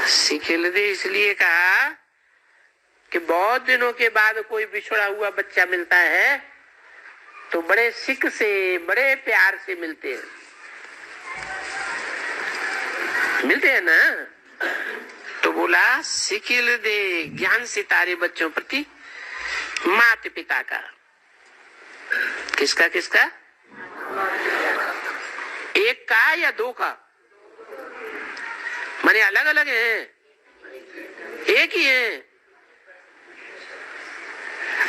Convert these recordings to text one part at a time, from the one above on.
सिखिल दे इसलिए कहा कि बहुत दिनों के बाद कोई बिछड़ा हुआ बच्चा मिलता है तो बड़े सिक से, बड़े प्यार से मिलते हैं ना। तो बोला सिखिल दे ज्ञान सितारे बच्चों प्रति माता पिता का। किसका किसका? एक का या दो का? माने अलग अलग हैं, एक ही है?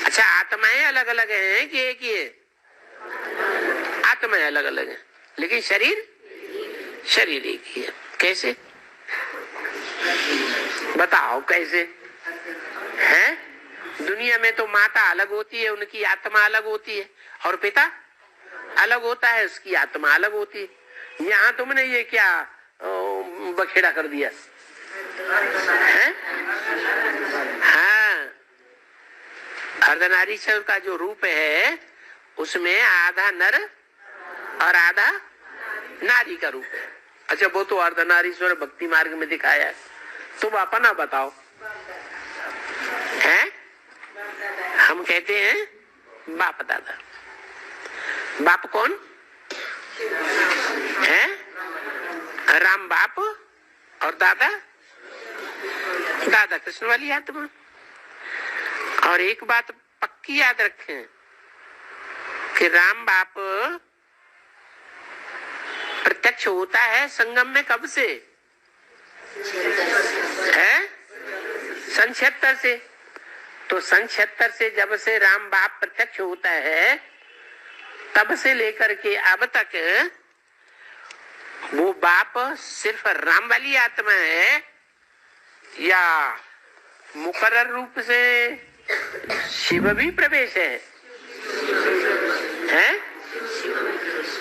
अच्छा, आत्माएं अलग अलग हैं कि एक ही है? आत्माएं अलग अलग हैं लेकिन शरीर एक ही है। कैसे बताओ कैसे है? दुनिया में तो माता अलग होती है, उनकी आत्मा अलग होती है, और पिता अलग होता है, उसकी आत्मा अलग होती है। यहाँ तुमने ये क्या बखेड़ा कर दिया है? हाँ, अर्धनारीश्वर का जो रूप है उसमें आधा नर और आधा नारी का रूप है। अच्छा, वो तो अर्धनारीश्वर भक्ति मार्ग में दिखाया है, तुम अपना बताओ है? हम कहते हैं बाप दादा। बाप कौन है? राम बाप, और दादा कृष्ण वाली आत्मा। और एक बात पक्की याद रखें कि राम बाप प्रत्यक्ष होता है संगम में कब से है? सन 76 से। तो सन 76 से जब से राम बाप प्रत्यक्ष होता है तब से लेकर के अब तक वो बाप सिर्फ राम वाली आत्मा है या मुकर्रर रूप से शिव भी प्रवेश है?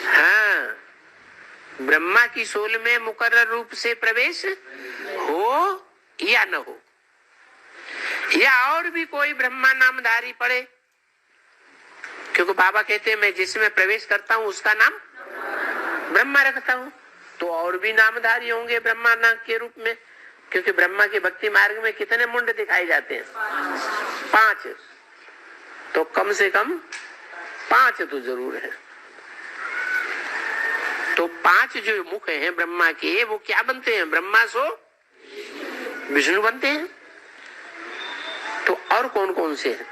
हाँ, ब्रह्मा की सोल में मुकर्रर रूप से प्रवेश हो या न हो, या और भी कोई ब्रह्मा नामधारी पड़े, क्योंकि बाबा कहते हैं मैं जिसमें प्रवेश करता हूँ उसका नाम ब्रह्मा रखता हूँ। तो और भी नामधारी होंगे ब्रह्मा नाम के रूप में, क्योंकि ब्रह्मा के भक्ति मार्ग में कितने मुंड दिखाए जाते हैं? 5। तो कम से कम 5 तो जरूर है। तो 5 जो मुख हैं ब्रह्मा के, वो क्या बनते हैं? ब्रह्मा सो विष्णु बनते हैं। तो और कौन कौन से हैं?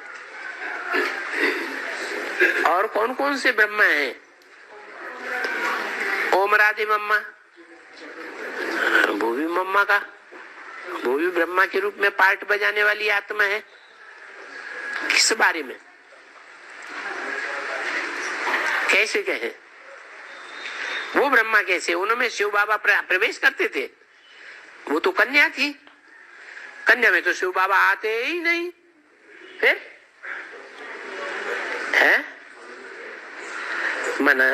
और कौन कौन से ब्रह्मा हैं? ओम राधे मम्मा, वो भी मम्मा का, वो भी ब्रह्मा के रूप में पार्ट बजाने वाली आत्मा है। किस बारे में कैसे कहें? वो ब्रह्मा कैसे? उनमें शिव बाबा प्रवेश करते थे। वो तो कन्या थी, कन्या में तो शिव बाबा आते ही नहीं। फिर है मना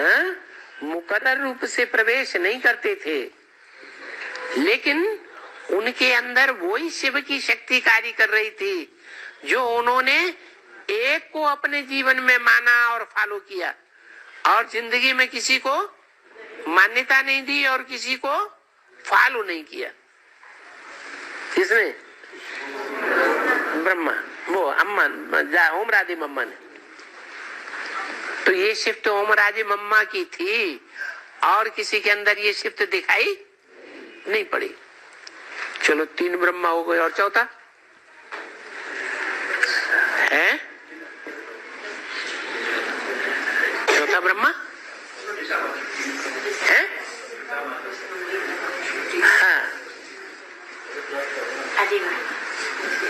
मुकर्रर रूप से प्रवेश नहीं करते थे, लेकिन उनके अंदर वही शिव की शक्ति कार्य कर रही थी जो उन्होंने एक को अपने जीवन में माना और फॉलो किया, और जिंदगी में किसी को मान्यता नहीं दी और किसी को फॉलो नहीं किया। किसने? ब्रह्मा, वो अम्मा ओम राधे मम्मा ने। तो ये शिफ्ट ओम राधे मम्मा की थी और किसी के अंदर ये शिफ्ट दिखाई नहीं पड़ी। चलो 3 ब्रह्मा हो गए, और चौथा है? चौथा ब्रह्मा है? हाँ,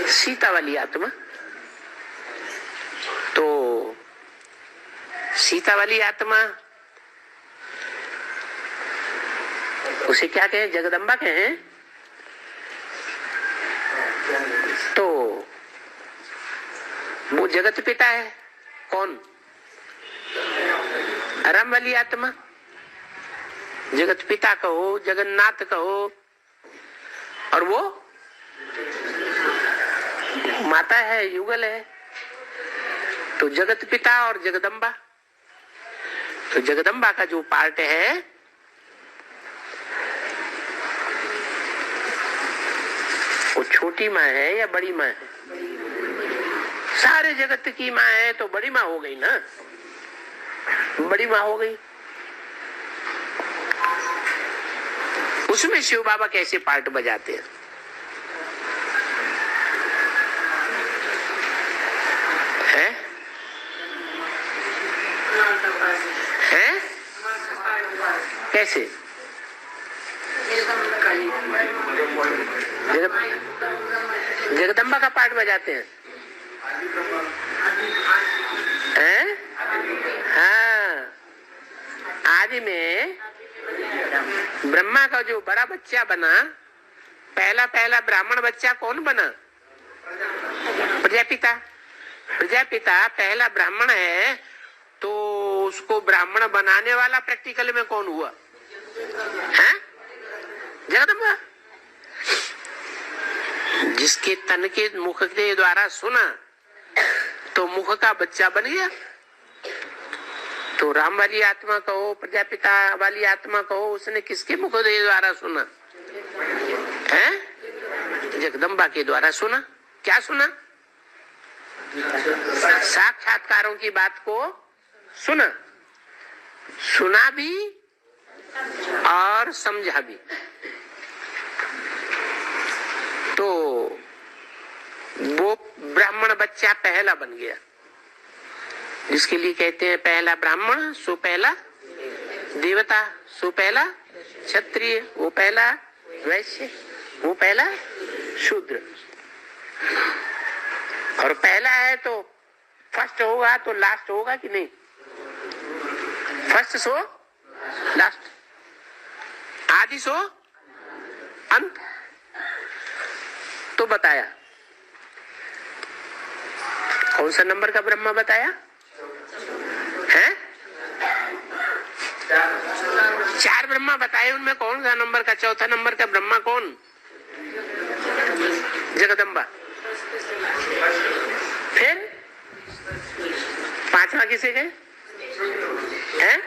सीता वाली आत्मा। तो सीता वाली आत्मा उसे क्या कहें? जगदम्बा कहें। तो वो जगत पिता है। कौन? राम वाली आत्मा। जगत पिता कहो, जगन्नाथ कहो, और वो माता है, युगल है। तो जगत पिता और जगदम्बा। तो जगदम्बा का जो पार्ट है छोटी माँ है या बड़ी माँ है? सारे जगत की माँ है तो बड़ी माँ हो गई ना, बड़ी माँ हो गई। उसमें शिव बाबा कैसे पार्ट बजाते हैं? हैं? हैं? कैसे? जगदम्बा का पार्ट बजाते हैं? हैं? हाँ, आदि में ब्रह्मा का जो बड़ा बच्चा बना, पहला पहला ब्राह्मण बच्चा कौन बना? प्रजापिता। प्रजापिता पहला ब्राह्मण है, तो उसको ब्राह्मण बनाने वाला प्रैक्टिकल में कौन हुआ? है जगदम्बा। जिसके तन के मुख के द्वारा सुना तो मुख का बच्चा बन गया। तो राम वाली आत्मा कहो, प्रजापिता वाली आत्मा कहो, उसने किसके मुख के द्वारा सुना? है जगदम्बा के द्वारा सुना। क्या सुना? साक्षात्कारों की बात को सुना, सुना भी और समझा भी। तो वो ब्राह्मण बच्चा पहला बन गया, जिसके लिए कहते हैं पहला ब्राह्मण सो पहला देवता, सो पहला क्षत्रिय, वो पहला वैश्य, वो पहला शूद्र। और पहला है तो फर्स्ट होगा तो लास्ट होगा कि नहीं? फर्स्ट सो लास्ट, आदि सो अंत। तो बताया कौन सा नंबर का ब्रह्मा बताया है? 4 ब्रह्मा बताए, उनमें कौन सा नंबर का चौथा नंबर का ब्रह्मा कौन? जगदम्बा। फिर 5वां किसे गए? हैं?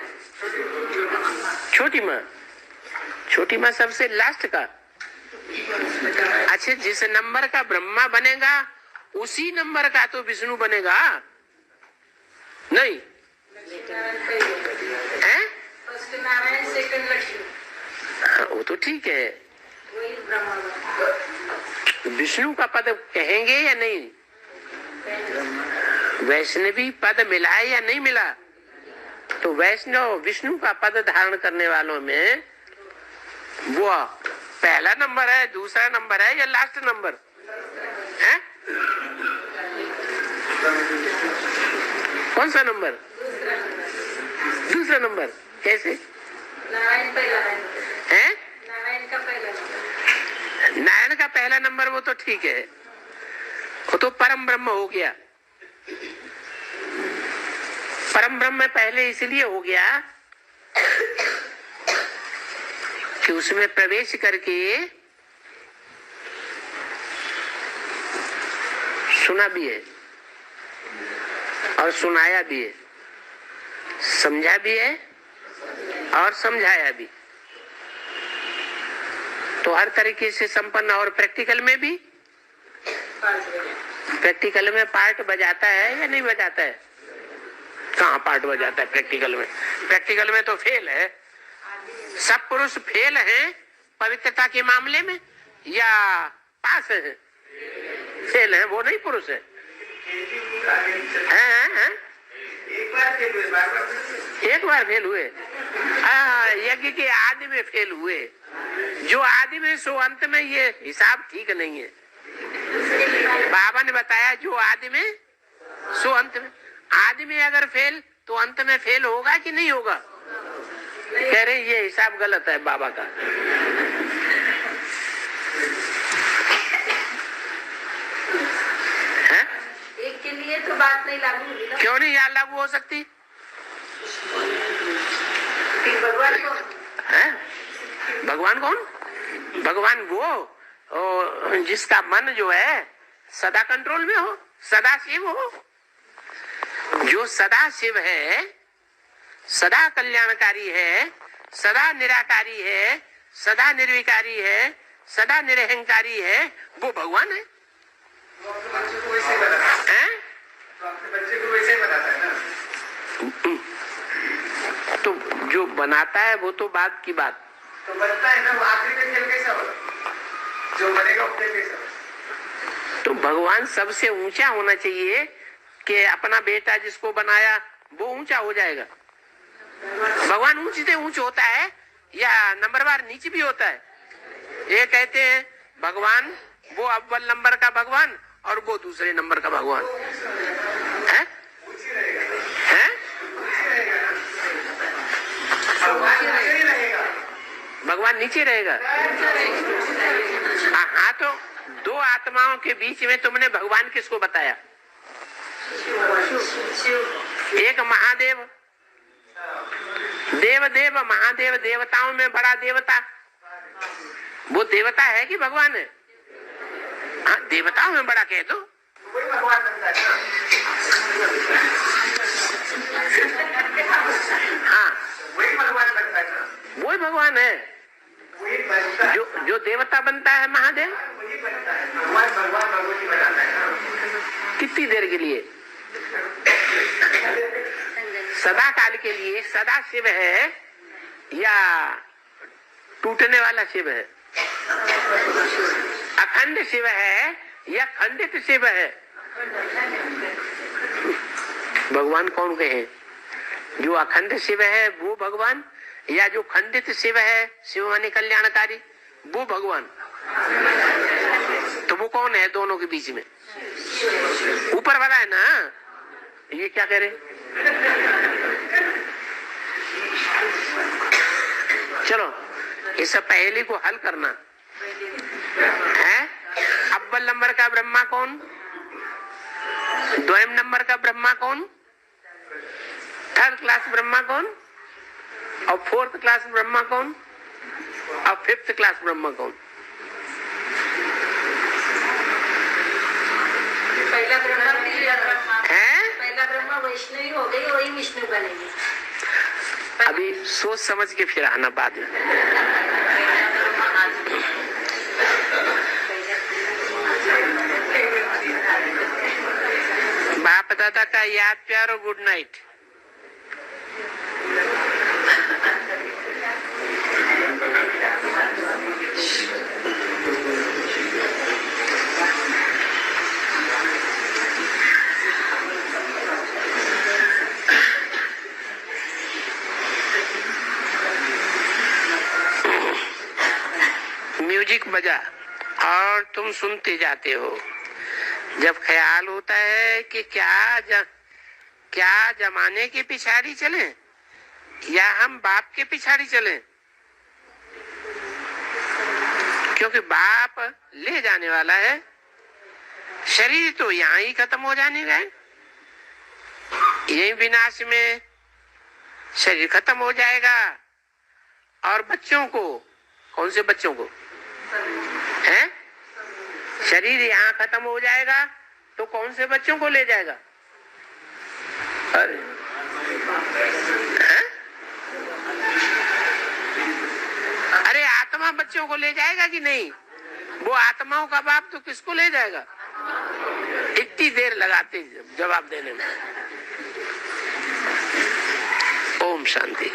छोटी माँ। छोटी माँ सबसे लास्ट का। अच्छा, जिस नंबर का ब्रह्मा बनेगा उसी नंबर का तो विष्णु बनेगा नहीं? हैं? हाँ, वो तो ठीक है। विष्णु का पद कहेंगे या नहीं? वैष्णवी पद मिला है या नहीं मिला? तो वैष्णव विष्णु का पद धारण करने वालों में वो पहला नंबर है, दूसरा नंबर है या लास्ट नंबर है? कौन सा नंबर? दूसरा नंबर। कैसे? नारायण पहला है? नारायण का पहला। नारायण का पहला नंबर वो तो ठीक है, वो तो परम ब्रह्म हो गया। परम ब्रह्म पहले इसलिए हो गया कि उसमें प्रवेश करके सुना भी है और सुनाया भी है, समझा भी है और समझाया भी। तो हर तरीके से संपन्न। और प्रैक्टिकल में भी, प्रैक्टिकल में पार्ट बजाता है या नहीं बजाता है? कहाँ पार्ट बजाता है प्रैक्टिकल में? प्रैक्टिकल में तो फेल है। सब पुरुष फेल हैं पवित्रता के मामले में या पास है? फेल है, वो नहीं पुरुष है। हैं? एक बार फेल हुए। यज्ञ के आदि में फेल हुए। जो आदि में सो अंत में, ये हिसाब ठीक नहीं है। बाबा ने बताया जो आदि में सो अंत में। आदि में अगर फेल तो अंत में फेल होगा कि नहीं होगा? कह रहे ये हिसाब गलत है बाबा का। है? एक के लिए तो बात नहीं लागू होगी ना? क्यों नहीं यार लागू हो सकती? भगवान को है? भगवान कौन? भगवान वो जिसका मन जो है सदा कंट्रोल में हो, सदा शिव हो। जो सदा शिव है, सदा कल्याणकारी है, सदा निराकारी है, सदा निर्विकारी है, सदा निरहंकारी है, वो भगवान है। तो बच्चे को वैसे ही बताता है, हैं? तो अपने बच्चे को वैसे ही बताता है ना। तो जो बनाता है वो तो बात की बात, तो बनता है ना, वो आखिरी में खेल कैसा होगा, जो बनेगा वो खेल कैसा होगा। तो भगवान सबसे ऊंचा होना चाहिए कि अपना बेटा जिसको बनाया वो ऊंचा हो जाएगा। भगवान ऊंच से ऊंच होता है या नंबरवार नीचे भी होता है? ये कहते हैं भगवान वो अव्वल नंबर का भगवान और वो दूसरे नंबर का भगवान है, है? भगवान नीचे रहेगा। हाँ, तो दो आत्माओं के बीच में तुमने भगवान किसको बताया? एक महादेव, देव देव महादेव, देवताओं में बड़ा देवता, वो देवता है कि भगवान है? हाँ, देवताओं में बड़ा कह दो। वही भगवान बनता है। हाँ, वही भगवान बनता है ना, वही भगवान है। वही बनता है, जो देवता बनता है महादेव, वही बनता है। भगवान भगवान भगवती बनाता है ना। कितनी देर के लिए? सदा काल के लिए। सदा शिव है या टूटने वाला शिव है? अखंड शिव है या खंडित शिव है? भगवान कौन कहे? जो अखंड शिव है वो भगवान, या जो खंडित शिव है, शिव माने कल्याणकारी, वो भगवान? तो वो कौन है दोनों के बीच में? ऊपर वाला है ना। ये क्या करे? चलो इस पहेली को हल करना है। अव्वल नंबर का ब्रह्मा कौन? द्वयम नंबर का ब्रह्मा कौन? थर्ड क्लास ब्रह्मा कौन? और फोर्थ क्लास ब्रह्मा कौन? और फिफ्थ क्लास ब्रह्मा कौन? पहला ब्रह्मा है? पहला ब्रह्मा वैष्णवी हो गई, वही विष्णु बनेगी। अभी सोच समझ के फिर आना बाद में। बाप दादा का याद प्यार और गुड नाइट। म्यूजिक बजा और तुम सुनते जाते हो। जब ख्याल होता है कि क्या जमाने के पिछाड़ी चले या हम बाप के पिछाड़ी चले, क्योंकि बाप ले जाने वाला है, शरीर तो यहाँ ही खत्म हो जाने गए, यही विनाश में शरीर खत्म हो जाएगा। और बच्चों को, कौन से बच्चों को है? शरीर यहाँ खत्म हो जाएगा तो कौन से बच्चों को ले जाएगा? अरे है? अरे आत्मा बच्चों को ले जाएगा कि नहीं? वो आत्माओं का बाप तो किसको ले जाएगा? इतनी देर लगाते जवाब देने में। ओम शांति।